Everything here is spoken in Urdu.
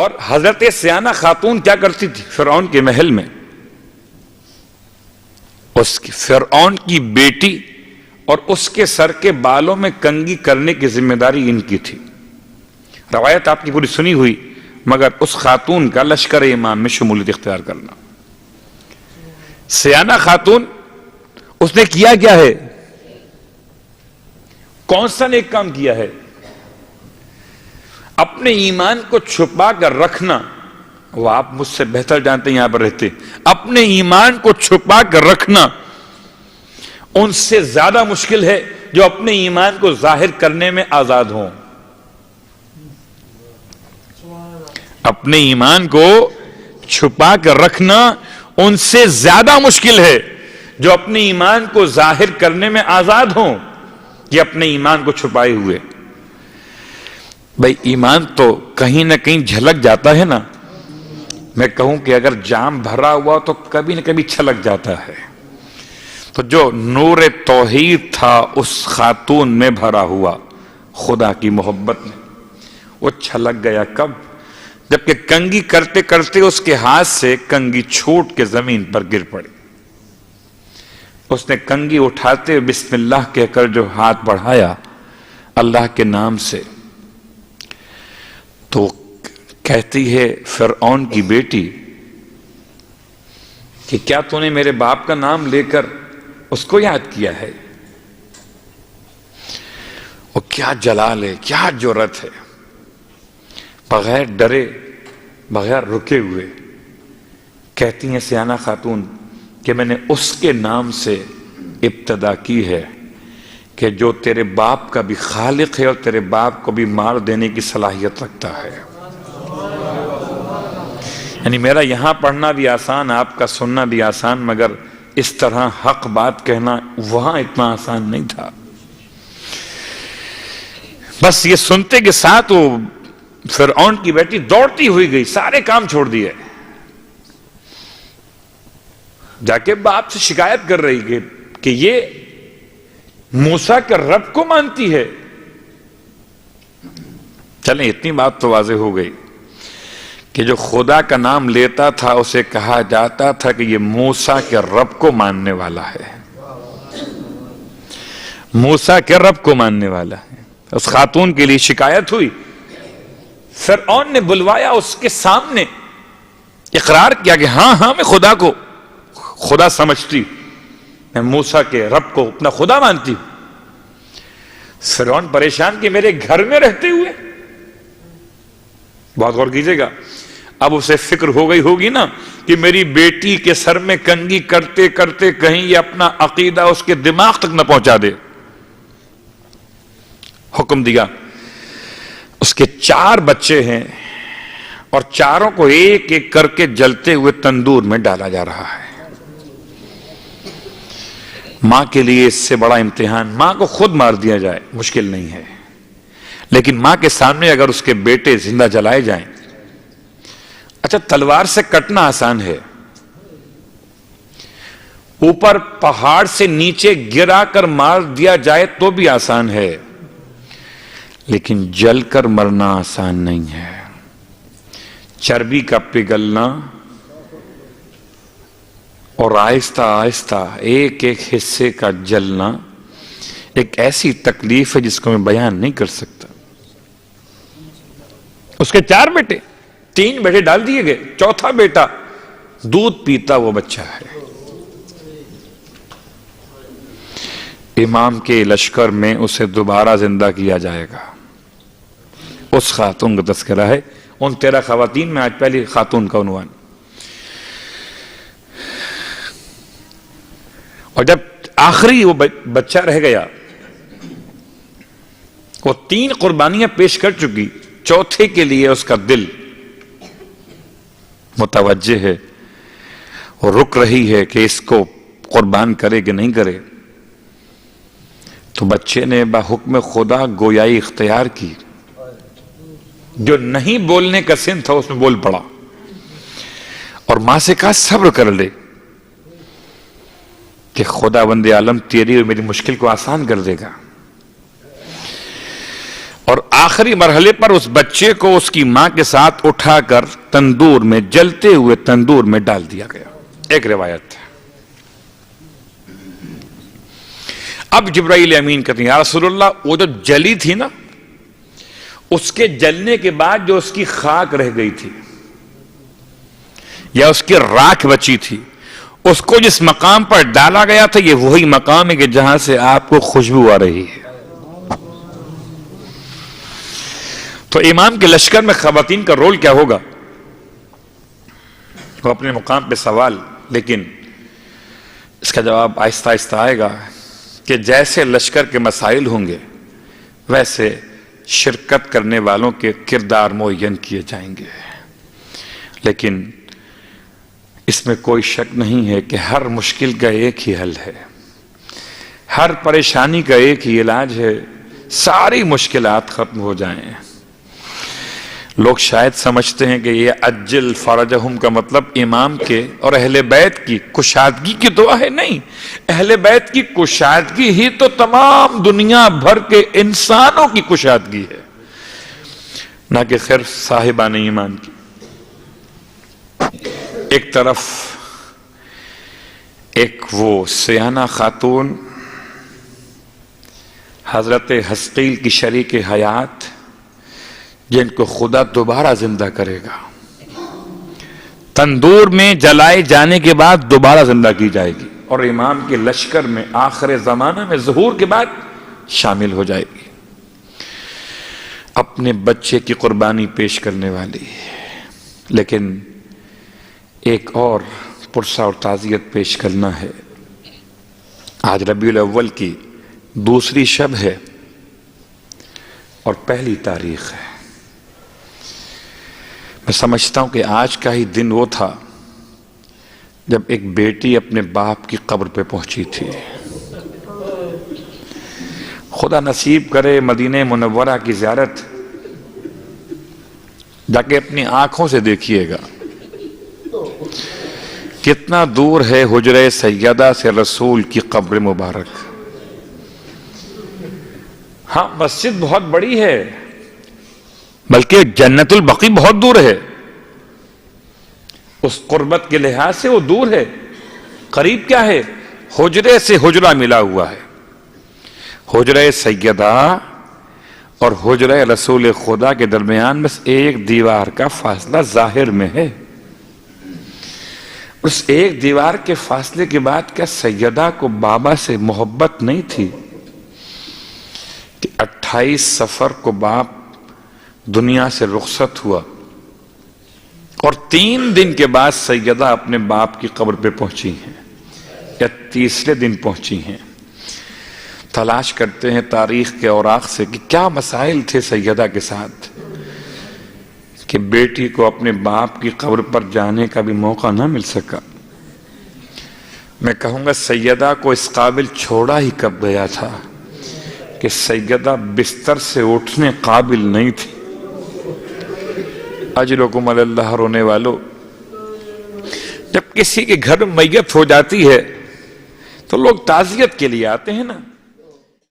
اور حضرت سیانہ خاتون کیا کرتی تھی فرعون کے محل میں؟ اس کی فرعون کی بیٹی اور اس کے سر کے بالوں میں کنگھی کرنے کی ذمہ داری ان کی تھی. روایت آپ کی پوری سنی ہوئی، مگر اس خاتون کا لشکر امام میں شمولیت اختیار کرنا. سیانہ خاتون، اس نے کیا کیا ہے؟ کون سا نیک کام کیا ہے؟ اپنے ایمان کو چھپا کر رکھنا. وہ آپ مجھ سے بہتر جانتے ہیں، یہاں پر رہتے، اپنے ایمان کو چھپا کر رکھنا ان سے زیادہ مشکل ہے جو اپنے ایمان کو ظاہر کرنے میں آزاد ہوں. اپنے ایمان کو چھپا کر رکھنا ان سے زیادہ مشکل ہے جو اپنے ایمان کو ظاہر کرنے میں آزاد ہوں، یہ اپنے ایمان کو چھپائے ہوئے. بھئی ایمان تو کہیں نہ کہیں جھلک جاتا ہے نا. میں کہوں کہ اگر جام بھرا ہوا تو کبھی نہ کبھی چھلک جاتا ہے. تو جو نور توحید تھا اس خاتون میں بھرا ہوا خدا کی محبت میں، وہ چھلک گیا. کب؟ جبکہ کنگھی کرتے کرتے اس کے ہاتھ سے کنگھی چھوٹ کے زمین پر گر پڑی. اس نے کنگھی اٹھاتے بسم اللہ کہہ کر جو ہاتھ بڑھایا اللہ کے نام سے، تو کہتی ہے فرعون کی بیٹی کہ کیا تو نے میرے باپ کا نام لے کر اس کو یاد کیا ہے؟ وہ کیا جلال ہے، کیا جرأت ہے. بغیر ڈرے، بغیر رکے ہوئے کہتی ہیں سیانہ خاتون کہ میں نے اس کے نام سے ابتدا کی ہے کہ جو تیرے باپ کا بھی خالق ہے اور تیرے باپ کو بھی مار دینے کی صلاحیت رکھتا ہے. یعنی میرا یہاں پڑھنا بھی آسان، آپ کا سننا بھی آسان، مگر اس طرح حق بات کہنا وہاں اتنا آسان نہیں تھا. بس یہ سنتے کے ساتھ وہ فرعون کی بیٹی دوڑتی ہوئی گئی، سارے کام چھوڑ دیے، جا کے باپ سے شکایت کر رہی کہ یہ موسیٰ کے رب کو مانتی ہے. چلیں اتنی بات تو واضح ہو گئی کہ جو خدا کا نام لیتا تھا اسے کہا جاتا تھا کہ یہ موسیٰ کے رب کو ماننے والا ہے، موسیٰ کے رب کو ماننے والا ہے. اس خاتون کے لیے شکایت ہوئی، فرعون نے بلوایا، اس کے سامنے اقرار کیا کہ ہاں میں خدا کو خدا سمجھتی، میں موسیٰ کے رب کو اپنا خدا مانتی ہوں. فرعون پریشان کہ میرے گھر میں رہتے ہوئے. بہت غور کیجئے گا، اب اسے فکر ہو گئی ہوگی نا کہ میری بیٹی کے سر میں کنگھی کرتے کرتے کہیں یہ اپنا عقیدہ اس کے دماغ تک نہ پہنچا دے. حکم دیا، اس کے 4 بچے ہیں اور چاروں کو ایک ایک کر کے جلتے ہوئے تندور میں ڈالا جا رہا ہے. ماں کے لیے اس سے بڑا امتحان، ماں کو خود مار دیا جائے مشکل نہیں ہے، لیکن ماں کے سامنے اگر اس کے بیٹے زندہ جلائے جائیں، اچھا تلوار سے کٹنا آسان ہے، اوپر پہاڑ سے نیچے گرا کر مار دیا جائے تو بھی آسان ہے، لیکن جل کر مرنا آسان نہیں ہے. چربی کا پگھلنا اور آہستہ آہستہ ایک ایک حصے کا جلنا ایک ایسی تکلیف ہے جس کو میں بیان نہیں کر سکتا. اس کے 4 بیٹے، 3 بیٹے ڈال دیے گئے، 4تھا بیٹا دودھ پیتا وہ بچہ ہے. امام کے لشکر میں اسے دوبارہ زندہ کیا جائے گا. اس خاتون کا تذکرہ ہے ان 13 خواتین میں، آج پہلی خاتون کا عنوان. اور جب آخری وہ بچہ رہ گیا، وہ 3 قربانیاں پیش کر چکی، 4تھے کے لیے اس کا دل متوجہ ہے اور رک رہی ہے کہ اس کو قربان کرے کہ نہیں کرے. تو بچے نے بحکم خدا گویائی اختیار کی، جو نہیں بولنے کا سن تھا اس میں بول پڑا اور ماں سے کہا صبر کر لے کہ خدا بند عالم تیری اور میری مشکل کو آسان کر دے گا. اور آخری مرحلے پر اس بچے کو اس کی ماں کے ساتھ اٹھا کر تندور میں، جلتے ہوئے تندور میں ڈال دیا گیا. ایک روایت ہے. اب جبرائیل امین کہتے ہیں یا رسول اللہ، وہ جو جلی تھی نا، اس کے جلنے کے بعد جو اس کی خاک رہ گئی تھی یا اس کی راکھ بچی تھی، اس کو جس مقام پر ڈالا گیا تھا، یہ وہی مقام ہے کہ جہاں سے آپ کو خوشبو آ رہی ہے. تو امام کے لشکر میں خواتین کا رول کیا ہوگا؟ وہ اپنے مقام پہ سوال، لیکن اس کا جواب آہستہ آہستہ آئے گا کہ جیسے لشکر کے مسائل ہوں گے ویسے شرکت کرنے والوں کے کردار معین کیے جائیں گے. لیکن اس میں کوئی شک نہیں ہے کہ ہر مشکل کا ایک ہی حل ہے، ہر پریشانی کا ایک ہی علاج ہے، ساری مشکلات ختم ہو جائیں. لوگ شاید سمجھتے ہیں کہ یہ عجل فرجہم کا مطلب امام کے اور اہل بیت کی کشادگی کی دعا ہے. نہیں، اہل بیت کی کشادگی ہی تو تمام دنیا بھر کے انسانوں کی کشادگی ہے، نہ کہ صرف صاحبان ایمان کی. ایک طرف ایک وہ سیانہ خاتون حضرت حزقیل کی شریک حیات، جن کو خدا دوبارہ زندہ کرے گا، تندور میں جلائے جانے کے بعد دوبارہ زندہ کی جائے گی، اور امام کے لشکر میں آخر زمانہ میں ظہور کے بعد شامل ہو جائے گی. اپنے بچے کی قربانی پیش کرنے والی. لیکن ایک اور پرسہ اور تعزیت پیش کرنا ہے. آج ربیع الاول کی دوسری شب ہے اور پہلی تاریخ ہے. میں سمجھتا ہوں کہ آج کا ہی دن وہ تھا جب ایک بیٹی اپنے باپ کی قبر پہ پہنچی تھی. خدا نصیب کرے مدینہ منورہ کی زیارت، جا کے اپنی آنکھوں سے دیکھیے گا کتنا دور ہے حجرہ سیدہ سے رسول کی قبر مبارک. ہاں، مسجد بہت بڑی ہے، بلکہ جنت البقیع بہت دور ہے. اس قربت کے لحاظ سے وہ دور ہے. قریب کیا ہے؟ حجرے سے حجرہ ملا ہوا ہے. حجرہ سیدہ اور حجرہ رسول خدا کے درمیان بس ایک دیوار کا فاصلہ ظاہر میں ہے. اس ایک دیوار کے فاصلے کے بعد کیا سیدہ کو بابا سے محبت نہیں تھی کہ 28 صفر کو باپ دنیا سے رخصت ہوا اور 3 دن کے بعد سیدہ اپنے باپ کی قبر پہ پہنچی ہیں یا تیسرے دن پہنچی ہیں. تلاش کرتے ہیں تاریخ کے اوراق سے کہ کیا مسائل تھے سیدہ کے ساتھ کہ بیٹی کو اپنے باپ کی قبر پر جانے کا بھی موقع نہ مل سکا. میں کہوں گا سیدہ کو اس قابل چھوڑا ہی کب گیا تھا کہ سیدہ بستر سے اٹھنے قابل نہیں تھی. اجرکم علی اللہ رونے والو، جب کسی کے گھر میں میت ہو جاتی ہے تو لوگ تعزیت کے لیے آتے ہیں نا.